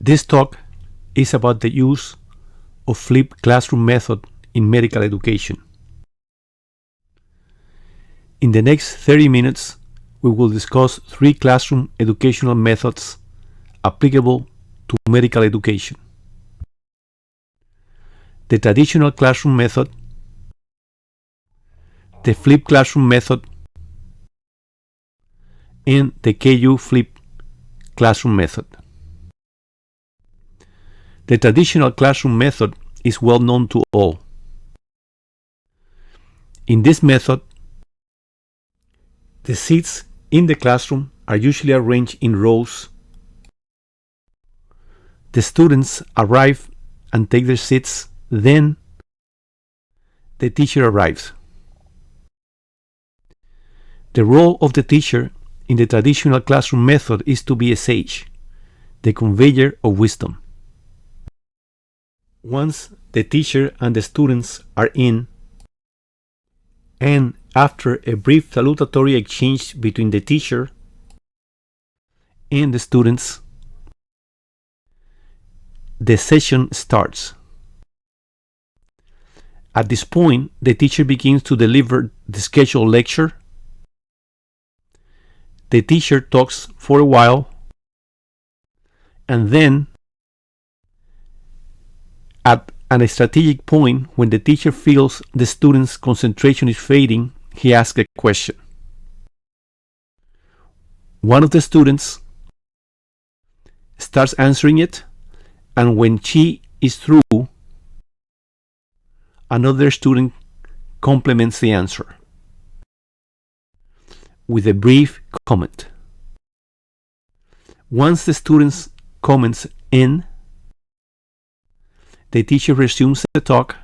This talk is about the use of flipped classroom method in medical education. In the next 30 minutes, we will discuss 3 classroom educational methods applicable to medical education: the traditional classroom method, the flipped classroom method, and the KU flipped classroom method. The traditional classroom method is well known to all. In this method, the seats in the classroom are usually arranged in rows. The students arrive and take their seats, then the teacher arrives. The role of the teacher in the traditional classroom method is to be a sage, the conveyor of wisdom. Once the teacher and the students are in, and after a brief salutatory exchange between the teacher and the students, the session starts. At this point, the teacher begins to deliver the scheduled lecture. The teacher talks for a while, and then at a strategic point, when the teacher feels the student's concentration is fading, he asks a question. One of the students starts answering it, and when she is through, another student complements the answer with a brief comment. Once the student's comments end, the teacher resumes the talk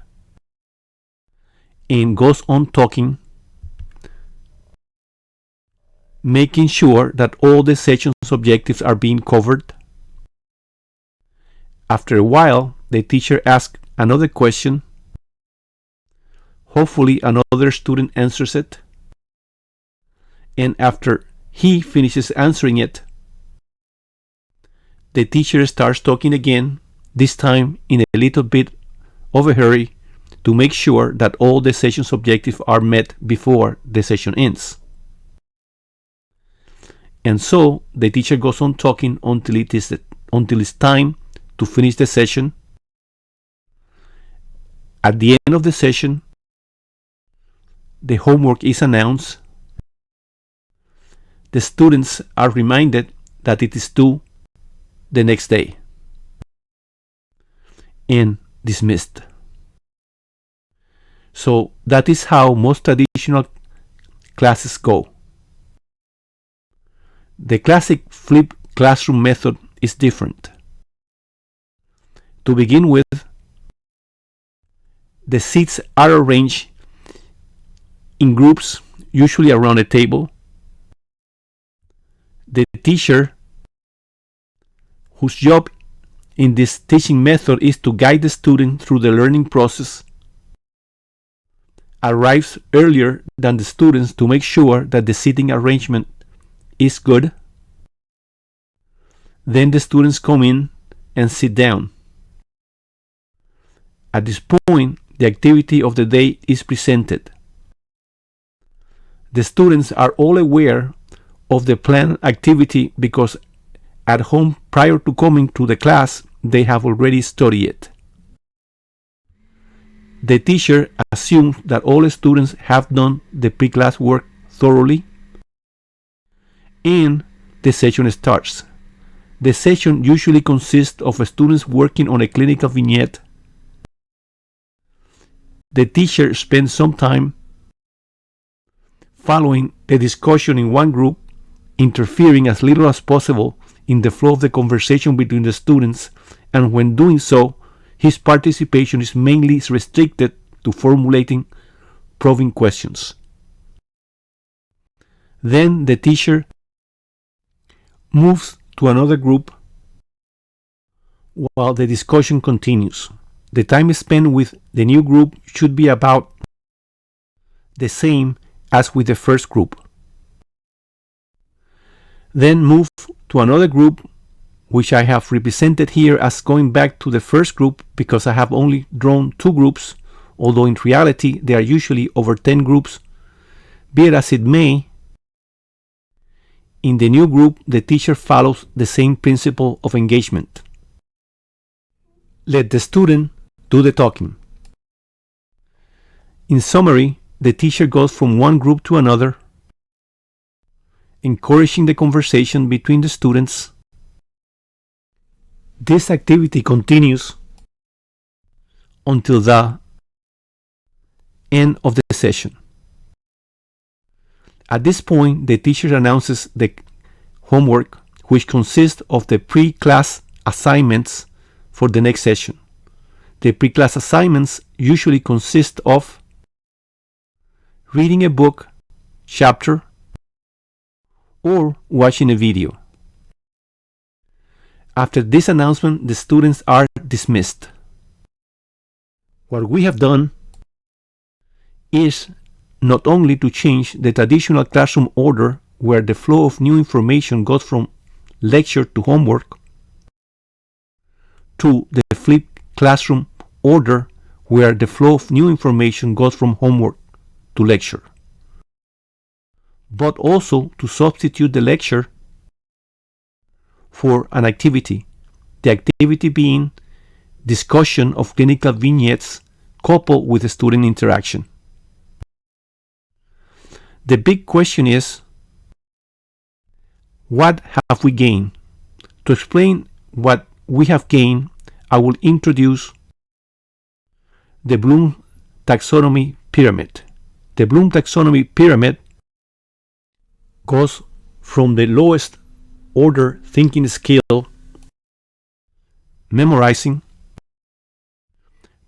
and goes on talking, making sure that all the session's objectives are being covered. After a while, the teacher asks another question. Hopefully, another student answers it. And after he finishes answering it, the teacher starts talking again, this time in a little bit of a hurry to make sure that all the session's objectives are met before the session ends. And so the teacher goes on talking until it's time to finish the session. At the end of the session, the homework is announced. The students are reminded that it is due the next day, and dismissed. So that is how most traditional classes go. The classic flipped classroom method is different. To begin with, the seats are arranged in groups, usually around a table. The teacher, whose job in this teaching method is to guide the student through the learning process, arrives earlier than the students to make sure that the seating arrangement is good. Then the students come in and sit down. At this point, the activity of the day is presented. The students are all aware of the planned activity because at home, prior to coming to the class, they have already studied it. The teacher assumes that all students have done the pre-class work thoroughly, and the session starts. The session usually consists of students working on a clinical vignette. The teacher spends some time following the discussion in one group, interfering as little as possible in the flow of the conversation between the students, and when doing so, his participation is mainly restricted to formulating probing questions. Then the teacher moves to another group while the discussion continues. The time spent with the new group should be about the same as with the first group. Then move to another group which I have represented here as going back to the first group because I have only drawn 2 groups, although in reality there are usually over 10 groups. Be it as it may, in the new group, the teacher follows the same principle of engagement. Let the student do the talking. In summary, the teacher goes from one group to another, encouraging the conversation between the students. This activity continues until the end of the session. At this point, the teacher announces the homework, which consists of the pre-class assignments for the next session. The pre-class assignments usually consist of reading a book, chapter, or watching a video. After this announcement, the students are dismissed. What we have done is not only to change the traditional classroom order where the flow of new information goes from lecture to homework to the flipped classroom order where the flow of new information goes from homework to lecture, but also to substitute the lecture for an activity, the activity being discussion of clinical vignettes coupled with student interaction. The big question is, what have we gained? To explain what we have gained, I will introduce the Bloom taxonomy pyramid. The Bloom taxonomy pyramid goes from the lowest order thinking skill, memorizing,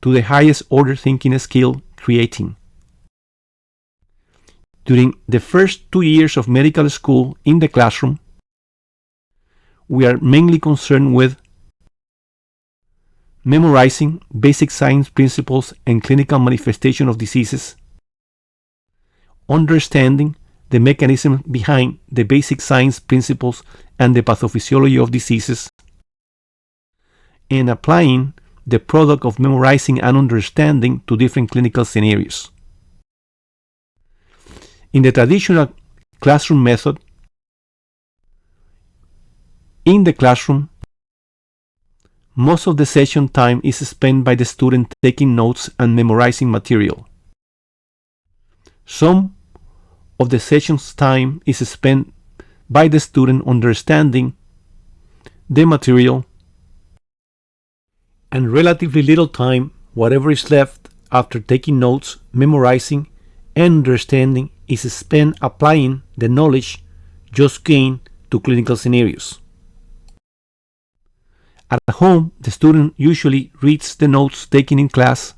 to the highest order thinking skill, creating. During the first 2 years of medical school in the classroom, we are mainly concerned with memorizing basic science principles and clinical manifestation of diseases, understanding the mechanism behind the basic science principles and the pathophysiology of diseases, and applying the product of memorizing and understanding to different clinical scenarios. In the traditional classroom method, in the classroom, most of the session time is spent by the student taking notes and memorizing material. Some of the session's time is spent by the student understanding the material, and relatively little time, whatever is left after taking notes, memorizing, and understanding, is spent applying the knowledge just gained to clinical scenarios. At home, the student usually reads the notes taken in class.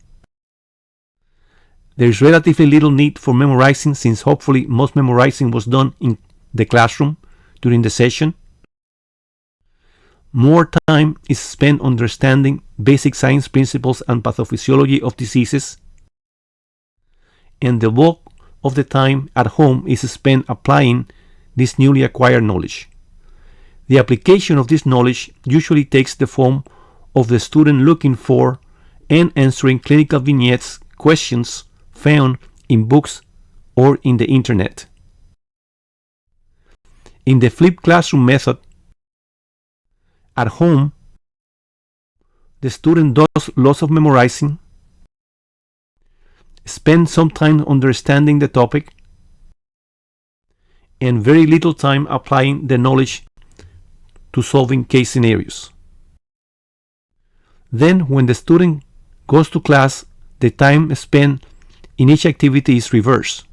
There is relatively little need for memorizing, since hopefully most memorizing was done in the classroom during the session. More time is spent understanding basic science principles and pathophysiology of diseases, and the bulk of the time at home is spent applying this newly acquired knowledge. The application of this knowledge usually takes the form of the student looking for and answering clinical vignettes questions found in books or in the internet. In the flipped classroom method, at home, the student does lots of memorizing, spends some time understanding the topic, and very little time applying the knowledge to solving case scenarios. Then, when the student goes to class, the time spent in each activity is reversed.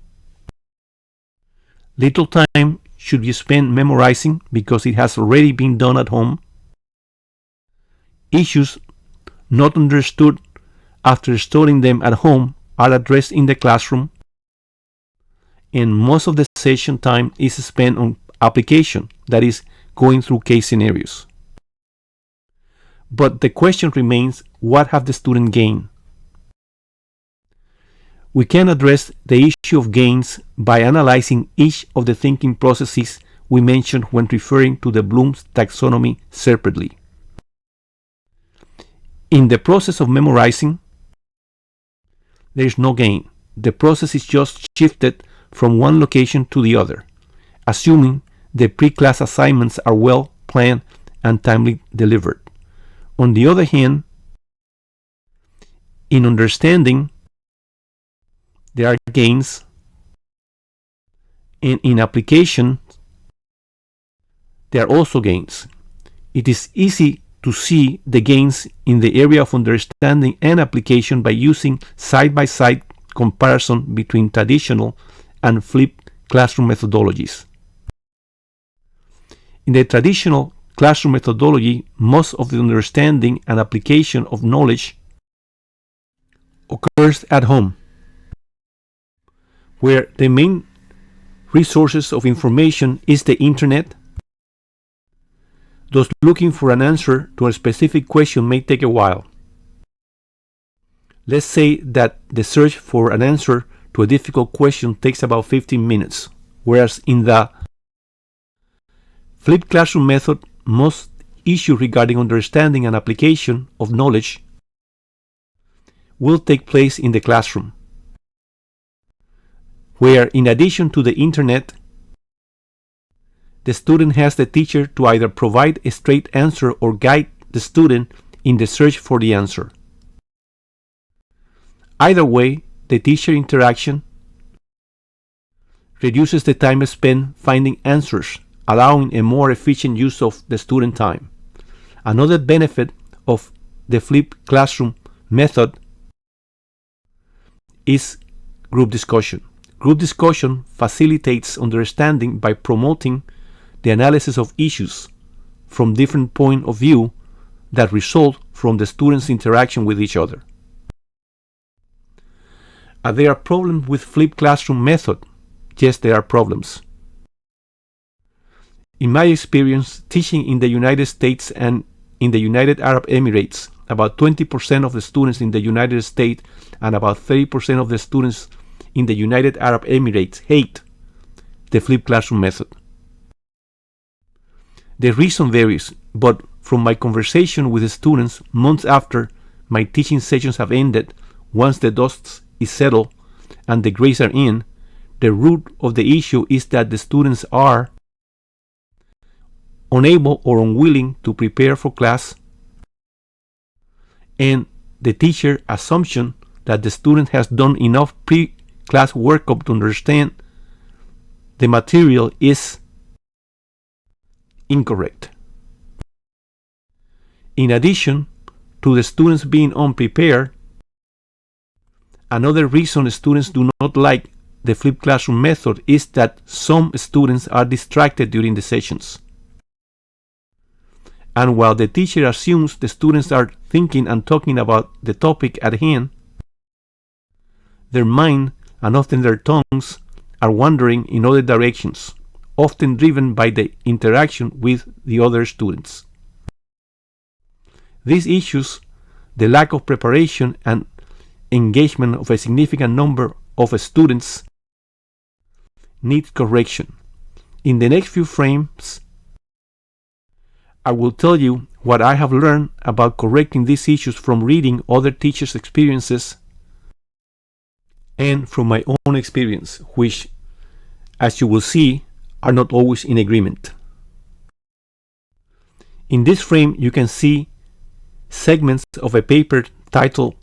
Little time should be spent memorizing because it has already been done at home. Issues not understood after studying them at home are addressed in the classroom, and most of the session time is spent on application, that is, going through case scenarios. But the question remains, what have the student gained? We can address the issue of gains by analyzing each of the thinking processes we mentioned when referring to the Bloom's taxonomy separately. In the process of memorizing, there is no gain. The process is just shifted from one location to the other, assuming the pre-class assignments are well planned and timely delivered. On the other hand, in understanding, there are gains, and in application, there are also gains. It is easy to see the gains in the area of understanding and application by using side-by-side comparison between traditional and flipped classroom methodologies. In the traditional classroom methodology, most of the understanding and application of knowledge occurs at home, where the main resources of information is the internet. Thus, looking for an answer to a specific question may take a while. Let's say that the search for an answer to a difficult question takes about 15 minutes, whereas in the flipped classroom method, most issues regarding understanding and application of knowledge will take place in the classroom, where in addition to the internet, the student has the teacher to either provide a straight answer or guide the student in the search for the answer. Either way, the teacher interaction reduces the time spent finding answers, allowing a more efficient use of the student time. Another benefit of the flipped classroom method is group discussion. Group discussion facilitates understanding by promoting the analysis of issues from different points of view that result from the students' interaction with each other. Are there problems with flipped classroom method? Yes, there are problems. In my experience teaching in the United States and in the United Arab Emirates, about 20% of the students in the United States and about 30% of the students in the United Arab Emirates hate the flipped classroom method. The reason varies, but from my conversation with the students months after my teaching sessions have ended, once the dust is settled and the grades are in, the root of the issue is that the students are unable or unwilling to prepare for class, and the teacher assumption that the student has done enough pre-class workup to understand the material is incorrect. In addition to the students being unprepared, another reason students do not like the flipped classroom method is that some students are distracted during the sessions. And while the teacher assumes the students are thinking and talking about the topic at hand, their mind and often their tongues are wandering in other directions, often driven by the interaction with the other students. These issues, the lack of preparation and engagement of a significant number of students, need correction. In the next few frames, I will tell you what I have learned about correcting these issues from reading other teachers' experiences and from my own experience, which, as you will see, are not always in agreement. In this frame, you can see segments of a paper titled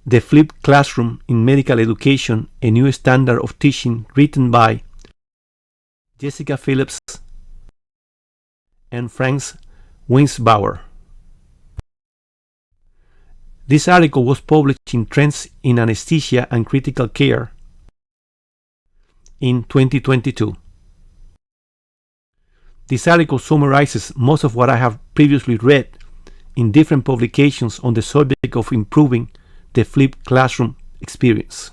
"The Flipped Classroom in Medical Education, a New Standard of Teaching," written by Jessica Phillips and Franz Weinsbauer. This article was published in Trends in Anesthesia and Critical Care in 2022. This article summarizes most of what I have previously read in different publications on the subject of improving the flipped classroom experience.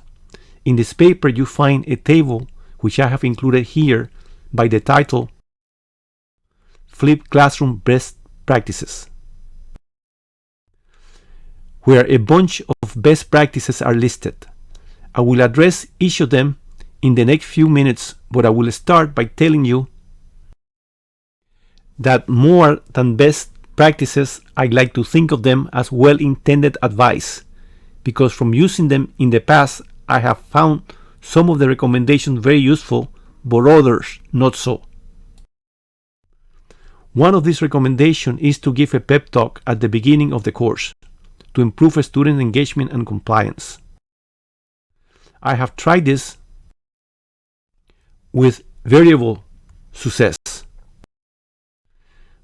In this paper, you find a table which I have included here by the title "Flipped Classroom Best Practices," where a bunch of best practices are listed. I will address each of them in the next few minutes, but I will start by telling you that more than best practices, I like to think of them as well-intended advice, because from using them in the past, I have found some of the recommendations very useful, but others not so. One of these recommendations is to give a pep talk at the beginning of the course to improve student engagement and compliance. I have tried this with variable success,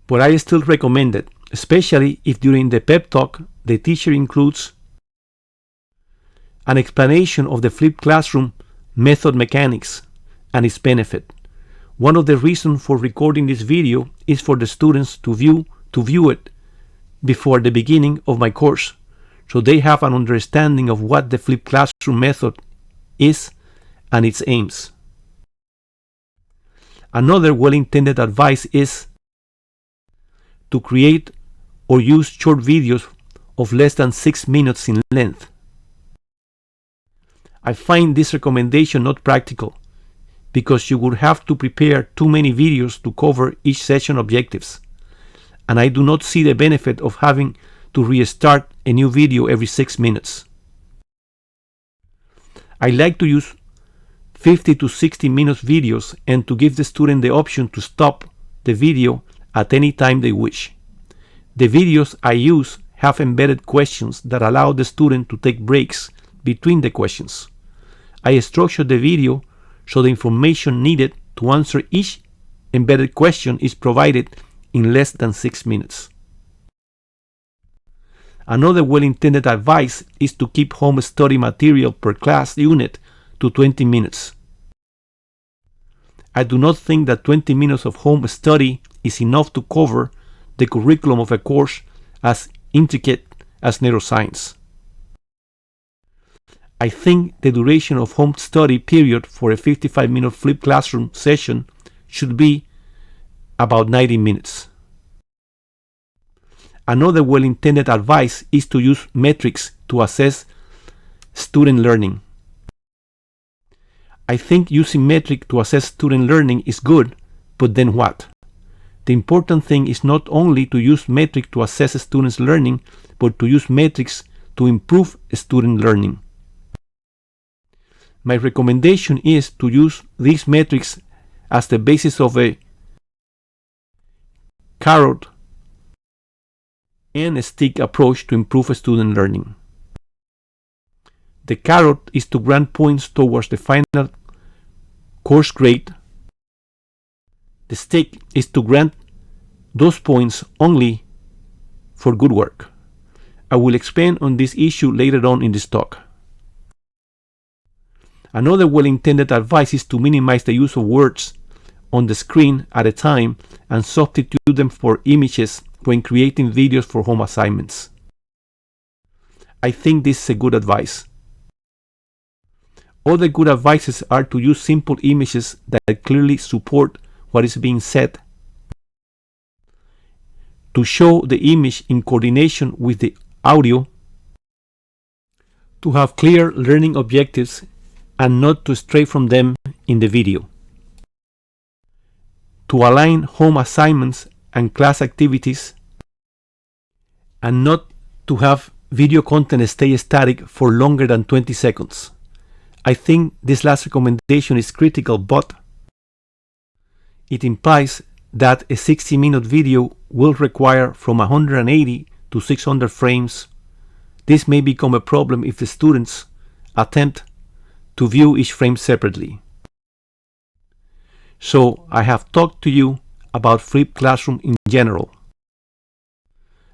but I still recommend it, especially if during the pep talk the teacher includes an explanation of the flipped classroom method mechanics and its benefit. One of the reasons for recording this video is for the students to view it before the beginning of my course, so they have an understanding of what the flipped classroom method is and its aims. Another well-intended advice is to create or use short videos of less than 6 minutes in length. I find this recommendation not practical, because you would have to prepare too many videos to cover each session objectives, and I do not see the benefit of having to restart a new video every 6 minutes. I like to use 50 to 60 minutes videos and to give the student the option to stop the video at any time they wish. The videos I use have embedded questions that allow the student to take breaks between the questions. I structure the video so the information needed to answer each embedded question is provided in less than 6 minutes. Another well-intended advice is to keep home study material per class unit to 20 minutes. I do not think that 20 minutes of home study is enough to cover the curriculum of a course as intricate as neuroscience. I think the duration of home study period for a 55-minute flipped classroom session should be about 90 minutes. Another well-intended advice is to use metrics to assess student learning. I think using metric to assess student learning is good, but then what? The important thing is not only to use metric to assess students' learning, but to use metrics to improve student learning. My recommendation is to use these metrics as the basis of a carrot and a stick approach to improve student learning. The carrot is to grant points towards the final course grade. The stick is to grant those points only for good work. I will expand on this issue later on in this talk. Another well-intended advice is to minimize the use of words on the screen at a time and substitute them for images when creating videos for home assignments. I think this is a good advice. Other good advices are to use simple images that clearly support what is being said, to show the image in coordination with the audio, to have clear learning objectives and not to stray from them in the video, to align home assignments and class activities, and not to have video content stay static for longer than 20 seconds. I think this last recommendation is critical, but it implies that a 60-minute video will require from 180 to 600 frames. This may become a problem if the students attempt to view each frame separately. So I have talked to you about flipped classroom in general.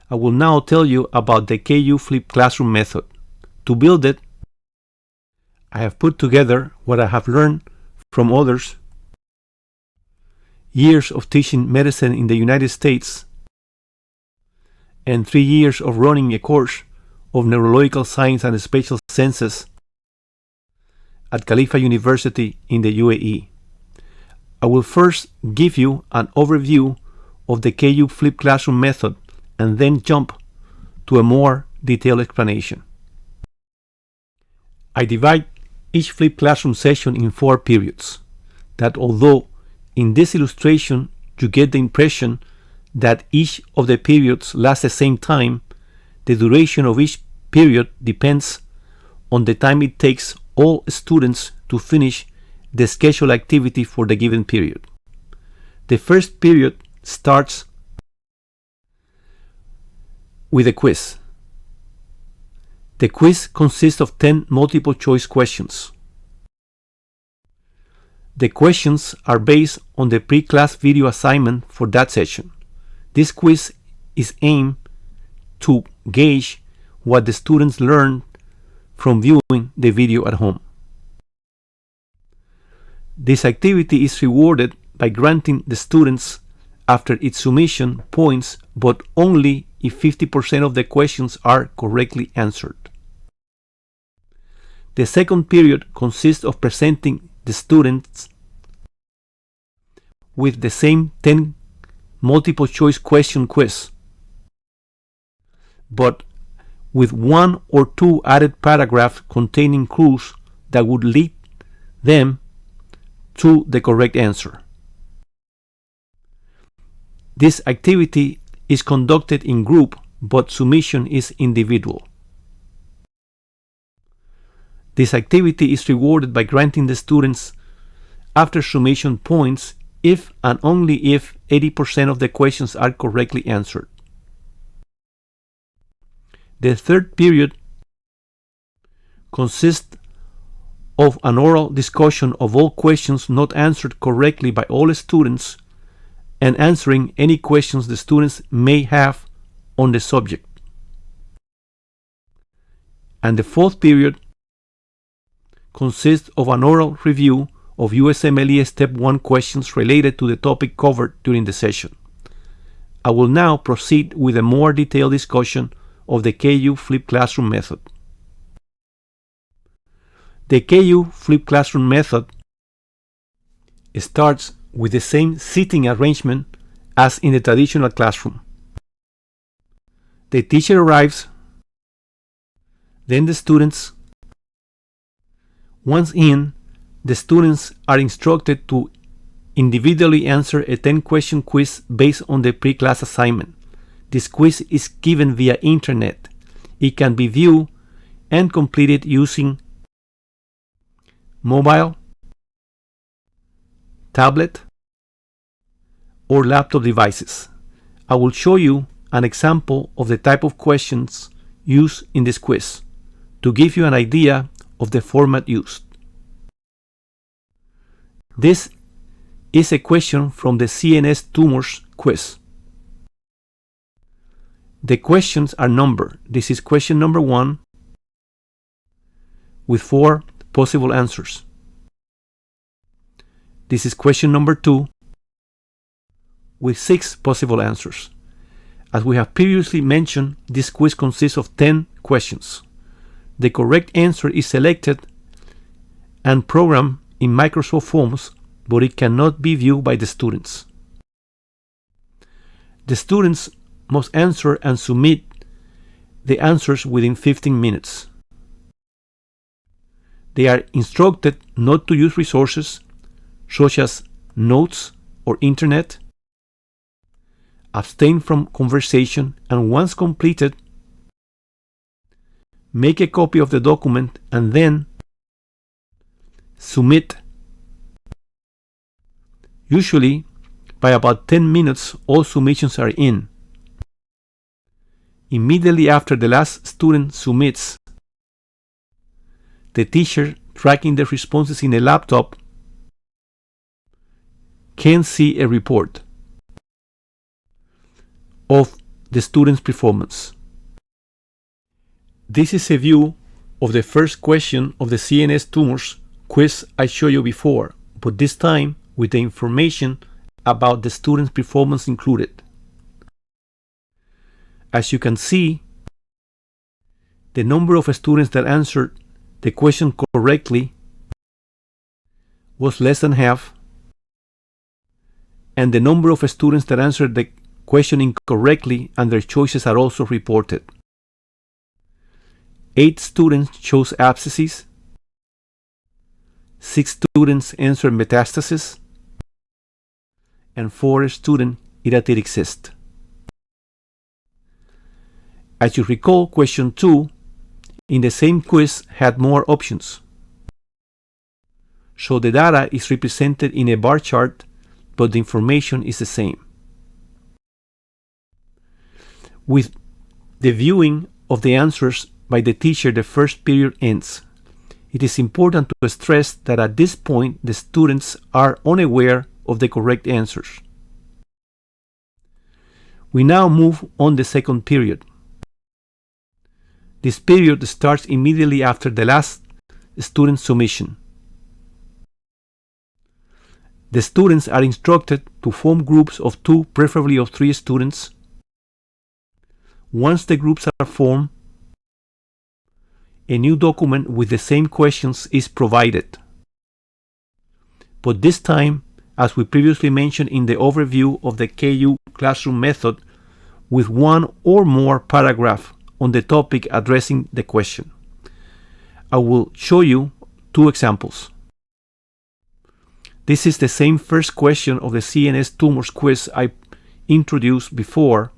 I will now tell you about the KU flipped classroom method. To build it, I have put together what I have learned from others, years of teaching medicine in the United States, and 3 years of running a course of neurological science and spatial senses at Khalifa University in the UAE. I will first give you an overview of the KU flipped classroom method and then jump to a more detailed explanation. I divide each flipped classroom session in 4 periods. That although in this illustration you get the impression that each of the periods lasts the same time, the duration of each period depends on the time it takes all students to finish the scheduled activity for the given period. The first period starts with a quiz. The quiz consists of 10 multiple choice questions. The questions are based on the pre-class video assignment for that session. This quiz is aimed to gauge what the students learned from viewing the video at home. This activity is rewarded by granting the students after its submission points, but only if 50% of the questions are correctly answered. The second period consists of presenting the students with the same 10 multiple choice question quiz, but with 1 or 2 added paragraphs containing clues that would lead them to the correct answer. This activity is conducted in group, but submission is individual. This activity is rewarded by granting the students after submission points if and only if 80% of the questions are correctly answered. The third period consists of an oral discussion of all questions not answered correctly by all students and answering any questions the students may have on the subject. And the fourth period consists of an oral review of USMLE Step 1 questions related to the topic covered during the session. I will now proceed with a more detailed discussion of the KU Flipped Classroom method. The KU Flipped Classroom method starts with the same seating arrangement as in the traditional classroom. The teacher arrives, then the students. Once in, the students are instructed to individually answer a 10-question quiz based on the pre-class assignment. This quiz is given via internet. It can be viewed and completed using mobile, tablet, or laptop devices. I will show you an example of the type of questions used in this quiz to give you an idea of the format used. This is a question from the CNS tumors quiz. The questions are numbered. This is question number 1 with 4 possible answers. This is question number 2 with 6 possible answers. As we have previously mentioned, this quiz consists of 10 questions. The correct answer is selected and programmed in Microsoft Forms, but it cannot be viewed by the students. The students must answer and submit the answers within 15 minutes. They are instructed not to use resources such as notes or internet, abstain from conversation, and once completed, make a copy of the document and then submit. Usually, by about 10 minutes, all submissions are in. Immediately after the last student submits, the teacher tracking the responses in a laptop can see a report of the student's performance. This is a view of the first question of the CNS tumors quiz I showed you before, but this time with the information about the student's performance included. As you can see, the number of students that answered the question correctly was less than half, and the number of students that answered the question incorrectly and their choices are also reported. 8 students chose abscesses, 6 students answered metastasis, and 4 students iridatic cyst. As you recall, question 2 in the same quiz had more options. So the data is represented in a bar chart, but the information is the same. With the viewing of the answers by the teacher, the first period ends. It is important to stress that at this point the students are unaware of the correct answers. We now move on the second period. This period starts immediately after the last student submission. The students are instructed to form groups of 2, preferably of 3 students. Once the groups are formed, a new document with the same questions is provided. But this time, as we previously mentioned in the overview of the KU classroom method, with 1 or more paragraphs on the topic addressing the question. I will show you 2 examples. This is the same first question of the CNS tumors quiz I introduced before,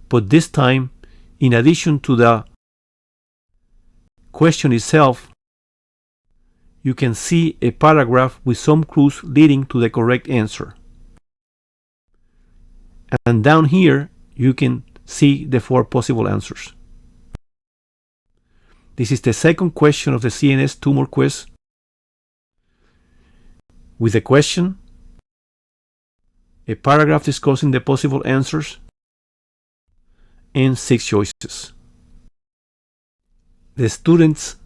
but this time, in addition to the question itself, you can see a paragraph with some clues leading to the correct answer. And down here, you can see the 4 possible answers. This is the second question of the CNS tumor quiz, with a question, a paragraph discussing the possible answers, and 6 choices. The students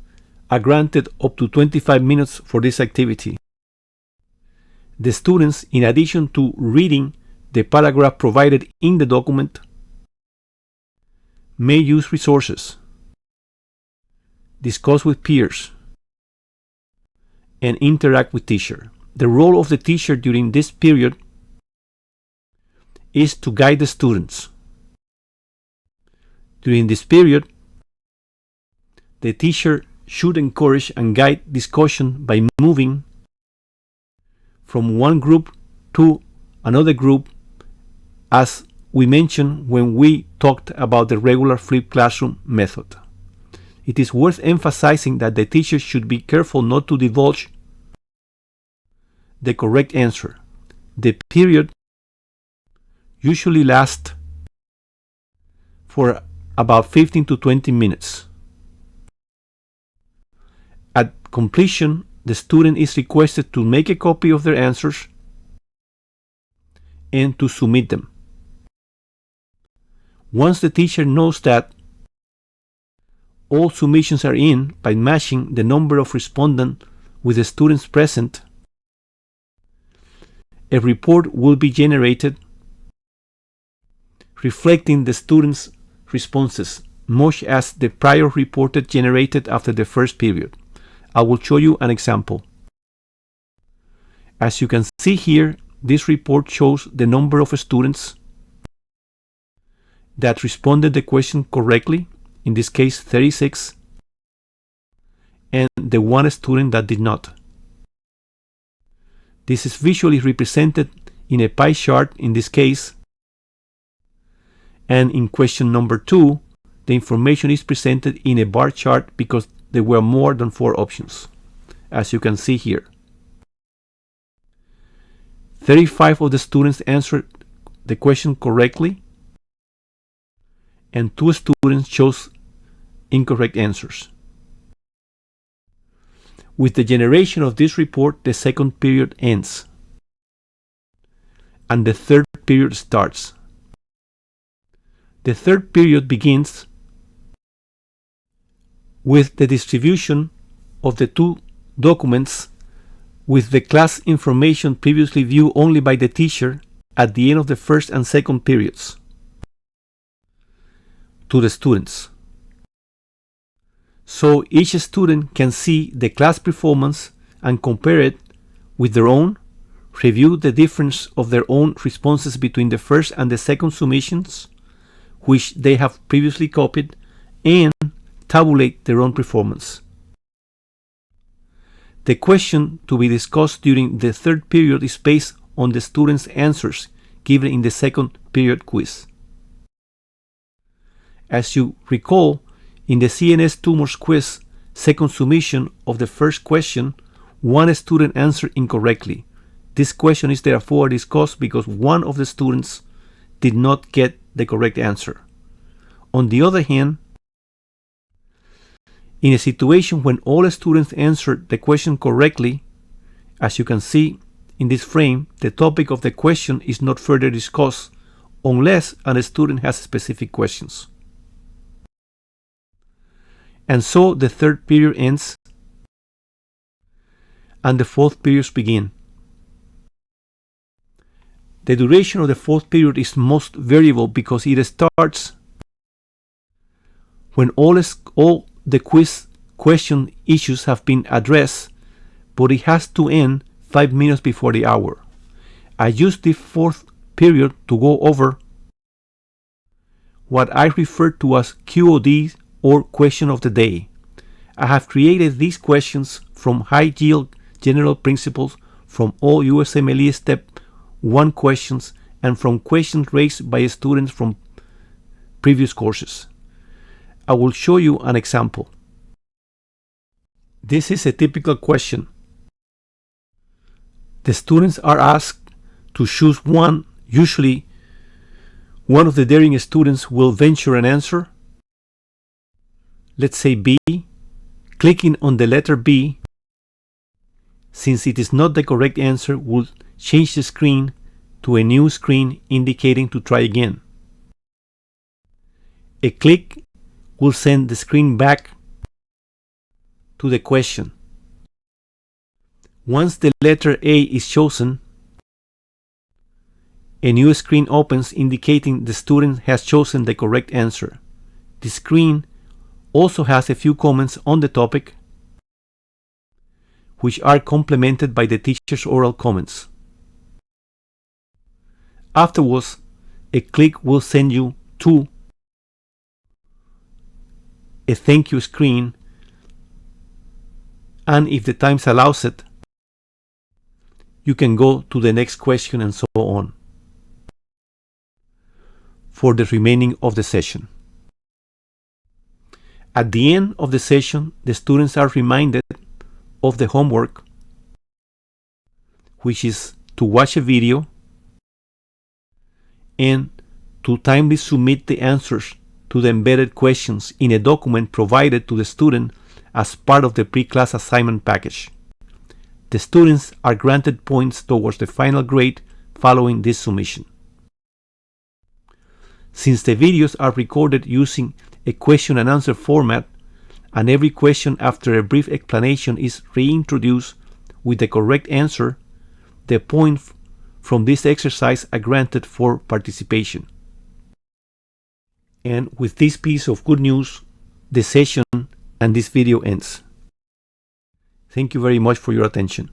are granted up to 25 minutes for this activity. The students, in addition to reading the paragraph provided in the document, may use resources, discuss with peers, and interact with teacher. The role of the teacher during this period is to guide the students. During this period, the teacher should encourage and guide discussion by moving from one group to another group, as we mentioned when we talked about the regular flipped classroom method. It is worth emphasizing that the teacher should be careful not to divulge the correct answer. The period usually lasts for about 15 to 20 minutes. At completion, the student is requested to make a copy of their answers and to submit them. Once the teacher knows that all submissions are in by matching the number of respondents with the students present, a report will be generated reflecting the students' responses, much as the prior report generated after the first period. I will show you an example. As you can see here, this report shows the number of students that responded the question correctly, in this case 36, and the 1 student that did not. This is visually represented in a pie chart in this case, and in question number 2, the information is presented in a bar chart because there were more than 4 options, as you can see here. 35 of the students answered the question correctly, and 2 students chose incorrect answers. With the generation of this report, the second period ends, and the third period starts. The third period begins with the distribution of the 2 documents with the class information previously viewed only by the teacher at the end of the first and second periods to the students. So each student can see the class performance and compare it with their own, review the difference of their own responses between the first and the second submissions, which they have previously copied, and tabulate their own performance. The question to be discussed during the third period is based on the students' answers given in the second period quiz. As you recall, in the CNS tumors quiz second submission of the first question, one student answered incorrectly. This question is therefore discussed because one of the students did not get the correct answer. On the other hand, in a situation when all students answered the question correctly, as you can see in this frame, the topic of the question is not further discussed unless a student has specific questions. And so the third period ends and the fourth period begins. The duration of the fourth period is most variable because it starts when all the quiz question issues have been addressed, but it has to end 5 minutes before the hour. I use the fourth period to go over what I refer to as QOD or question of the day. I have created these questions from high-yield general principles from all USMLE Step 1 questions and from questions raised by students from previous courses. I will show you an example. This is a typical question. The students are asked to choose one. Usually, one of the daring students will venture an answer. Let's say B. Clicking on the letter B, since it is not the correct answer, will change the screen to a new screen indicating to try again. A click will send the screen back to the question. Once the letter A is chosen, a new screen opens indicating the student has chosen the correct answer. The screen also has a few comments on the topic, which are complemented by the teacher's oral comments. Afterwards, a click will send you to a thank you screen, and if the time allows it, you can go to the next question and so on for the remaining of the session. At the end of the session, the students are reminded of the homework, which is to watch a video and to timely submit the answers to the embedded questions in a document provided to the student as part of the pre-class assignment package. The students are granted points towards the final grade following this submission. Since the videos are recorded using a question and answer format, and every question after a brief explanation is reintroduced with the correct answer, the points from this exercise are granted for participation. And with this piece of good news, the session and this video ends. Thank you very much for your attention.